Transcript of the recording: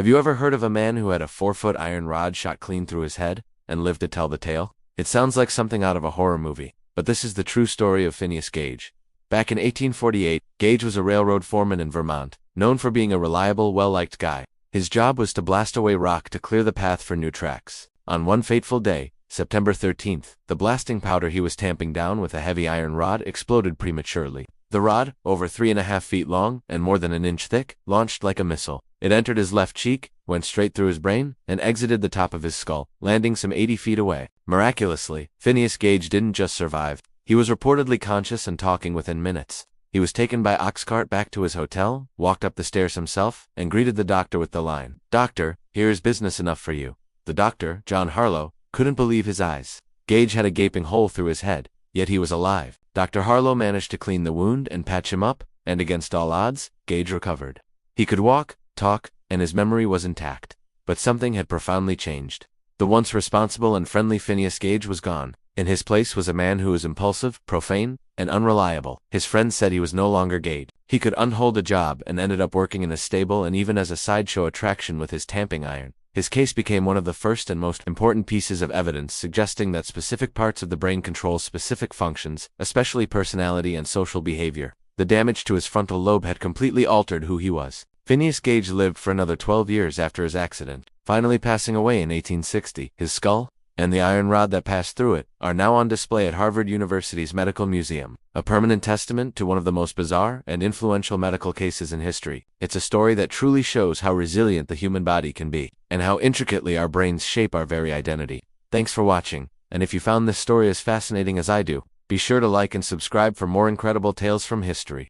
Have you ever heard of a man who had a 4-foot iron rod shot clean through his head and lived to tell the tale? It sounds like something out of a horror movie, but this is the true story of Phineas Gage. Back in 1848, Gage was a railroad foreman in Vermont, known for being a reliable, well-liked guy. His job was to blast away rock to clear the path for new tracks. On one fateful day, September 13th, the blasting powder he was tamping down with a heavy iron rod exploded prematurely. The rod, over 3.5 feet long and more than an inch thick, launched like a missile. It entered his left cheek, went straight through his brain, and exited the top of his skull, landing some 80 feet away. Miraculously, Phineas Gage didn't just survive. He was reportedly conscious and talking within minutes. He was taken by ox cart back to his hotel, walked up the stairs himself, and greeted the doctor with the line, "Doctor, here is business enough for you." The doctor, John Harlow, couldn't believe his eyes. Gage had a gaping hole through his head, yet he was alive. Dr. Harlow managed to clean the wound and patch him up, and against all odds, Gage recovered. He could walk, talk, and his memory was intact. But something had profoundly changed. The once responsible and friendly Phineas Gage was gone. In his place was a man who was impulsive, profane, and unreliable. His friends said he was no longer Gage. He could unhold a job and ended up working in a stable and even as a sideshow attraction with his tamping iron. His case became one of the first and most important pieces of evidence suggesting that specific parts of the brain control specific functions, especially personality and social behavior. The damage to his frontal lobe had completely altered who he was. Phineas Gage lived for another 12 years after his accident, finally passing away in 1860. His skull, and the iron rod that passed through it, are now on display at Harvard University's Medical Museum, a permanent testament to one of the most bizarre and influential medical cases in history. It's a story that truly shows how resilient the human body can be, and how intricately our brains shape our very identity. Thanks for watching, and if you found this story as fascinating as I do, be sure to like and subscribe for more incredible tales from history.